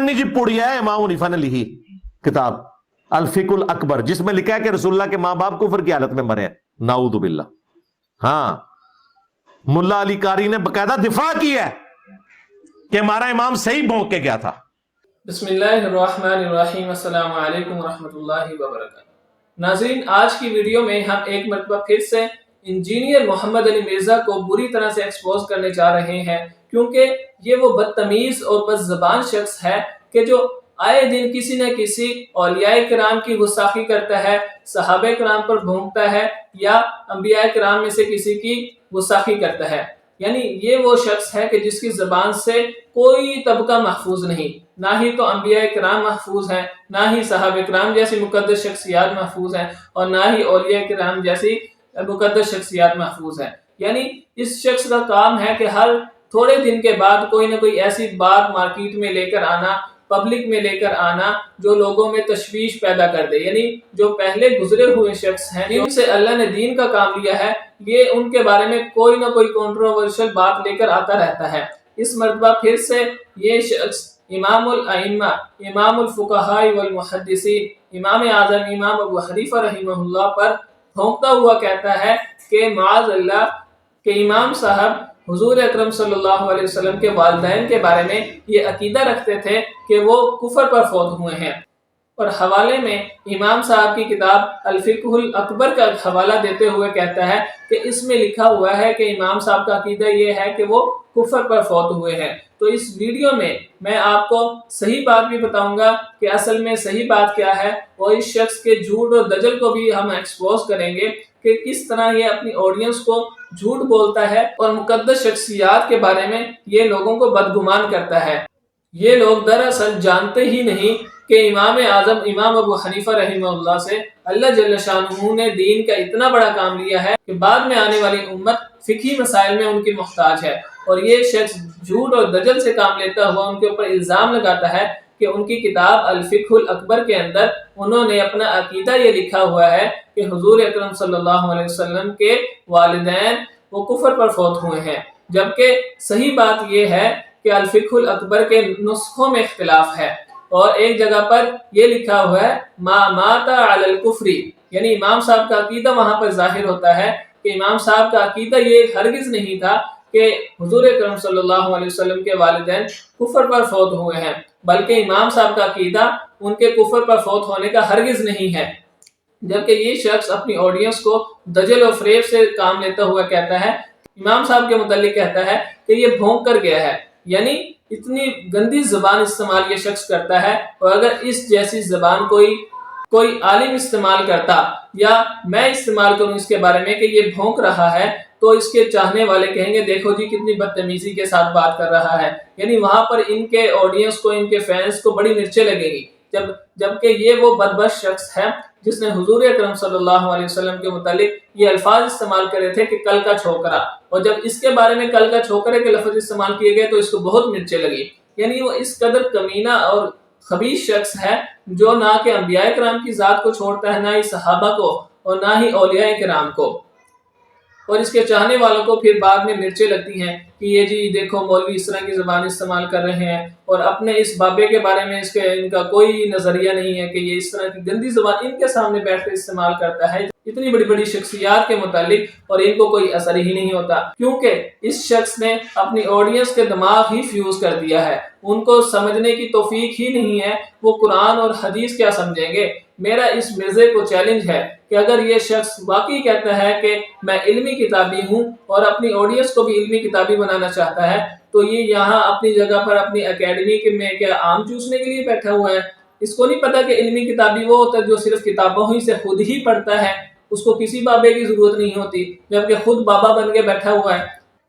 نہیں جی پڑیا ہے امام حنیفہ نے لکھی کتاب الفقہ الاکبر، جس میں لکھا ہے کہ رسول اللہ کے ماں باپ کفر کی حالت میں مرے ہیں، نعوذ باللہ۔ ہاں ملا علی قاری نے باقاعدہ دفاع کی ہے کہ ہمارا امام صحیح بھونک کے گیا تھا۔ بسم اللہ الرحمن الرحیم، السلام علیکم ورحمۃ اللہ وبرکاتہ۔ ناظرین، آج کی ویڈیو میں ہم ایک مرتبہ پھر سے انجینئر محمد علی مرزا کو بری طرح سے ایکسپوز کرنے جا رہے ہیں، کیونکہ یہ وہ بدتمیز اور بد زبان شخص ہے کہ جو آئے دن کسی نہ کسی اولیاء کرام کی گستاخی کرتا ہے، صحابہ کرام پر بھونکتا ہے یا انبیاء کرام میں سے کسی کی گستاخی کرتا ہے۔ یعنی یہ وہ شخص ہے کہ جس کی زبان سے کوئی طبقہ محفوظ نہیں، نہ ہی تو انبیاء کرام محفوظ ہیں، نہ ہی صحابہ کرام جیسی مقدس شخصیات محفوظ ہیں، اور نہ ہی اولیاء کرام جیسی مقدس شخصیات محفوظ ہیں۔ یعنی اس شخص کا کام ہے کہ ہر تھوڑے دن کے بعد کوئی نہ کوئی ایسی بات مارکیٹ میں لے کر آنا، پبلک میں لے کر آنا جو لوگوں میں تشویش پیدا کر دے۔ یعنی جو پہلے گزرے ہوئے شخص ہیں جن سے اللہ نے دین کا کام لیا ہے، یہ ان کے بارے میں کوئی نہ کوئی کنٹروورشل بات لے کر آتا رہتا ہے۔ اس مرتبہ پھر سے یہ شخص امام الائمہ، امام الفقہاء والمحدثین، امام اعظم امام ابو حنیفہ رحمہ اللہ پر بھونکتا ہوا کہتا ہے کہ معاذ اللہ کہ امام صاحب حضور اکرم صلی اللہ علیہ وسلم کے والدین کے بارے میں یہ عقیدہ رکھتے تھے کہ وہ کفر پر فوت ہوئے ہیں، اور حوالے میں امام صاحب کی کتاب الفقہ الاکبر کا حوالہ دیتے ہوئے کہتا ہے کہ اس میں لکھا ہوا ہے کہ امام صاحب کا عقیدہ یہ ہے کہ وہ کفر پر فوت ہوئے ہیں۔ تو اس ویڈیو میں آپ کو صحیح بات بھی بتاؤں گا کہ اصل میں صحیح بات کیا ہے، اور اس شخص کے جھوٹ اور دجل کو بھی ہم ایکسپوز کریں گے کہ کس طرح یہ اپنی آڈینس کو جھوٹ بولتا ہے اور مقدس شخصیات کے بارے میں یہ لوگوں کو بدگمان کرتا ہے۔ یہ لوگ دراصل جانتے ہی نہیں کہ امام اعظم امام ابو حنیفہ رحمہ اللہ سے اللہ جل شانہ نے دین کا اتنا بڑا کام لیا ہے کہ بعد میں آنے والی امت فقہی مسائل میں ان کی محتاج ہے، اور یہ شخص جھوٹ اور دجل سے کام لیتا ہوا ان کے اوپر الزام لگاتا ہے کہ ان کی کتاب الفقہ الاکبر کے اندر انہوں نے اپنا عقیدہ یہ لکھا ہوا ہے کہ حضور اکرم صلی اللہ علیہ وسلم کے والدین وہ کفر پر فوت ہوئے ہیں، جبکہ صحیح بات یہ ہے کہ الفقہ الاکبر کے نسخوں میں اختلاف ہے، اور ایک جگہ پر یہ لکھا ہوا ہے ما مات علی الکفر، یعنی امام صاحب کا عقیدہ وہاں پر ظاہر ہوتا ہے کہ امام صاحب کا عقیدہ یہ ہرگز نہیں تھا کہ حضور اکرم صلی اللہ علیہ وسلم کے والدین کفر پر فوت ہوئے ہیں، بلکہ امام صاحب کا عقیدہ ان کے کفر پر فوت ہونے کا ہرگز نہیں ہے۔ جبکہ یہ شخص اپنی آڈینس کو دجل و فریب سے کام لیتا ہوا کہتا ہے، امام صاحب کے متعلق کہتا ہے کہ یہ بھونک کر گیا ہے۔ یعنی اتنی گندی زبان استعمال یہ شخص کرتا ہے، اور اگر اس جیسی زبان کوئی عالم استعمال کرتا یا میں استعمال کروں اس کے بارے میں کہ یہ بھونک رہا ہے، تو اس کے چاہنے والے کہیں گے دیکھو جی کتنی بدتمیزی کے ساتھ بات کر رہا ہے۔ یعنی وہاں پر ان کے آڈینس کو، ان کے فینس کو بڑی مرچیں لگے گی، جبکہ یہ وہ بدبخت شخص ہے جس نے حضور اکرم صلی اللہ علیہ وسلم کے متعلق یہ الفاظ استعمال کرے تھے کہ کل کا چھوکرا، اور جب اس کے بارے میں کل کا چھوکرے کے لفظ استعمال کیے گئے تو اس کو بہت مرچیں لگی۔ یعنی وہ اس قدر کمینہ اور خبیث شخص ہے جو نہ کہ انبیاء کرام کی ذات کو چھوڑتا ہے، نہ ہی صحابہ کو، اور نہ ہی اولیاء کرام کو، اور اس کے چاہنے والوں کو پھر بعد میں مرچیں لگتی ہیں کہ یہ جی دیکھو مولوی اس طرح کی زبان استعمال کر رہے ہیں، اور اپنے اس بابے کے بارے میں ان کا کوئی نظریہ نہیں ہے کہ یہ اس طرح کی گندی زبان ان کے سامنے بیٹھ کر استعمال کرتا ہے اتنی بڑی بڑی شخصیات کے متعلق، اور ان کو کوئی اثر ہی نہیں ہوتا، کیونکہ اس شخص نے اپنی آڈینس کے دماغ ہی فیوز کر دیا ہے۔ ان کو سمجھنے کی توفیق ہی نہیں ہے، وہ قرآن اور حدیث کیا سمجھیں گے۔ میرا اس مرزے کو چیلنج ہے کہ اگر یہ شخص واقعی کہتا ہے کہ میں علمی کتابی ہوں اور اپنی آڈینس کو بھی علمی کتابی بنانا چاہتا ہے، تو یہ یہاں اپنی جگہ پر اپنی اکیڈمی میں کیا آم چوسنے کے لیے بیٹھا ہوا ہے؟ اس کو نہیں پتا کہ علمی کتابی وہ ہوتا ہے جو صرف کتابوں ہی سے خود ہی پڑھتا ہے، اس کو کسی بابے کی ضرورت نہیں ہوتی، جبکہ خود بابا بن کے بیٹھا ہوا ہے۔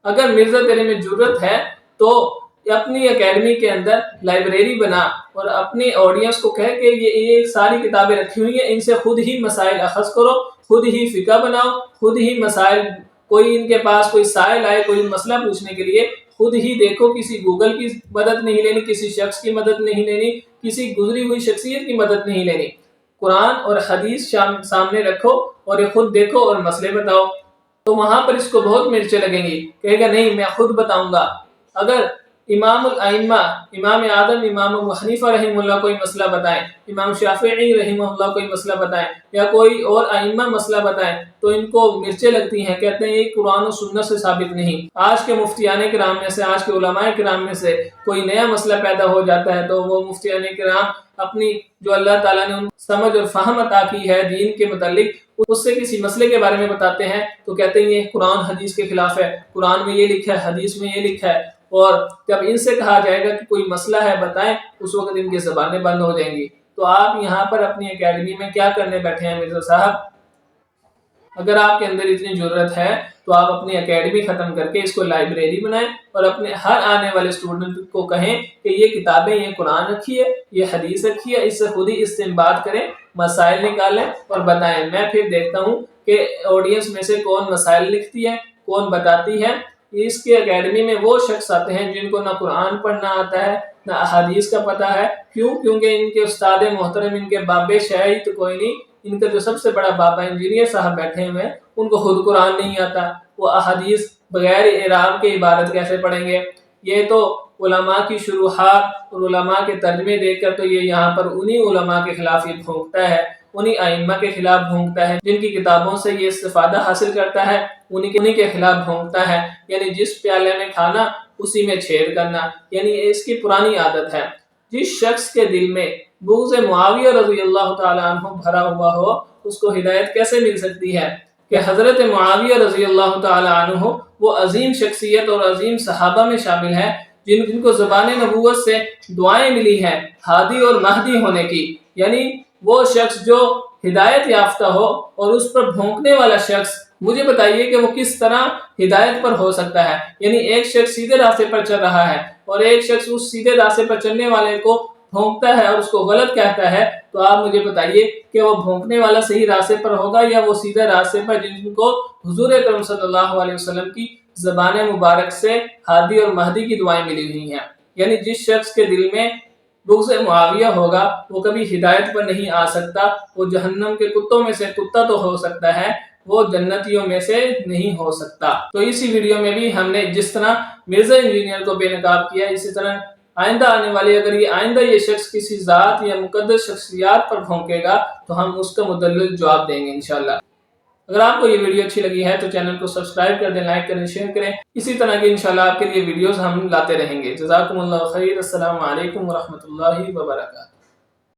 اگر مرزا تیرے میں جرت ہے تو اپنی اکیڈمی کے اندر لائبریری بنا اور اپنی آڈینس کو کہے کہ یہ ساری کتابیں رکھی ہوئی ہیں، ان سے خود ہی مسائل اخذ کرو، خود ہی فقہ بناؤ، خود ہی مسائل، کوئی ان کے پاس کوئی سائل آئے کوئی مسئلہ پوچھنے کے لیے خود ہی دیکھو، کسی گوگل کی مدد نہیں لینی، کسی شخص کی مدد نہیں لینی، کسی گزری ہوئی شخصیت کی مدد نہیں لینی۔ قرآن اور حدیث سامنے رکھو اور یہ خود دیکھو اور مسئلے بتاؤ، تو وہاں پر اس کو بہت مرچیں لگیں گی، کہے گا نہیں میں خود بتاؤں گا۔ اگر امام الائمہ امام اعظم امام ابو حنیفہ رحمہ اللہ کوئی مسئلہ بتائیں، امام شافعی رحمہ اللہ کوئی مسئلہ بتائیں، یا کوئی اور ائمہ مسئلہ بتائیں تو ان کو مرچیں لگتی ہیں، کہتے ہیں یہ قرآن و سنت سے ثابت نہیں۔ آج کے مفتیان کرام میں سے، آج کے علماء کرام میں سے کوئی نیا مسئلہ پیدا ہو جاتا ہے تو وہ مفتیان کرام اپنی جو اللہ تعالیٰ نے ان سمجھ اور فہم عطا کی ہے دین کے متعلق، اس سے کسی مسئلے کے بارے میں بتاتے ہیں تو کہتے ہیں یہ قرآن حدیث کے خلاف ہے، قرآن میں یہ لکھا ہے، حدیث میں یہ لکھا ہے، اور جب ان سے کہا جائے گا کہ کوئی مسئلہ ہے بتائیں، اس وقت ان کی زبانیں بند ہو جائیں گی۔ تو آپ یہاں پر اپنی اکیڈمی میں کیا کرنے بیٹھے ہیں مرزا صاحب؟ اگر آپ کے اندر اتنی ضرورت ہے تو آپ اپنی اکیڈمی ختم کر کے اس کو لائبریری بنائیں اور اپنے ہر آنے والے اسٹوڈنٹ کو کہیں کہ یہ کتابیں، یہ قرآن رکھی ہے، یہ حدیث رکھی ہے، اس سے خود ہی استنباط کریں، مسائل نکالیں اور بتائیں۔ میں پھر دیکھتا ہوں کہ آڈینس میں سے کون مسائل لکھتی ہے، کون بتاتی ہے۔ اس کے اکیڈمی میں وہ شخص آتے ہیں جن کو نہ قرآن پڑھنا آتا ہے نہ احادیث کا پتہ ہے۔ کیوں؟ کیونکہ ان کے استاد محترم، ان کے بابے شاعری تو کوئی نہیں، ان کا جو سب سے بڑا بابا انجینئر صاحب بیٹھے ہوئے ہیں ان کو خود قرآن نہیں آتا، وہ احادیث بغیر اعراب کے عبارت کیسے پڑھیں گے؟ یہ تو علماء کی شروحات اور علماء کے ترجمے دیکھ کر تو یہ یہاں پر انہی علماء کے خلاف یہ بھونکتا ہے، انہی ائمہ کے خلاف بھونکتا ہے، جن کی کتابوں سے یہ استفادہ حاصل کرتا ہے انہی کے خلاف بھونکتا ہے۔ یعنی جس پیالے میں کھانا اسی میں چھید کرنا، یعنی اس کی پرانی عادت ہے۔ جس شخص کے دل میں بغض معاویہ رضی اللہ تعالیٰ عنہ بھرا ہوا ہو اس کو ہدایت کیسے مل سکتی ہے؟ کہ حضرت معاویہ رضی اللہ تعالیٰ عنہ وہ عظیم شخصیت اور عظیم صحابہ میں شامل ہے جن کو زبان نبوت سے دعائیں ملی ہیں ہادی اور مہدی ہونے کی۔ یعنی وہ شخص جو ہدایت یافتہ ہو اور اس پر بھونکنے والا شخص، مجھے بتائیے کہ وہ کس طرح ہدایت پر ہو سکتا ہے؟ یعنی ایک شخص سیدھے راستے پر چل رہا ہے اور ایک شخص اس سیدھے راستے پر چلنے والے کو بھونکتا ہے اور اس کو غلط کہتا ہے، تو آپ مجھے بتائیے کہ وہ بھونکنے والا صحیح راستے پر ہوگا یا وہ سیدھے راستے پر جن کو حضور اکرم صلی اللہ علیہ وسلم کی زبان مبارک سے ہادی اور مہدی کی دعائیں ملی ہوئی ہیں؟ یعنی جس شخص کے دل میں بغض معاویہ ہوگا وہ کبھی ہدایت پر نہیں آ سکتا، وہ جہنم کے کتوں میں سے کتا تو ہو سکتا ہے، وہ جنتیوں میں سے نہیں ہو سکتا۔ تو اسی ویڈیو میں بھی ہم نے جس طرح مرزا انجینئر کو بے نقاب کیا، اسی طرح آئندہ آنے والی اگر یہ شخص کسی ذات یا مقدس شخصیات پر بھونکے گا تو ہم اس کا مدلل جواب دیں گے انشاءاللہ۔ اگر آپ کو یہ ویڈیو اچھی لگی ہے تو چینل کو سبسکرائب کر دیں، لائک کریں، شیئر کریں۔ اسی طرح کی انشاءاللہ آپ کے لیے ویڈیوز ہم لاتے رہیں گے۔ جزاکم اللہ خیر۔ السلام علیکم ورحمۃ اللہ وبرکاتہ۔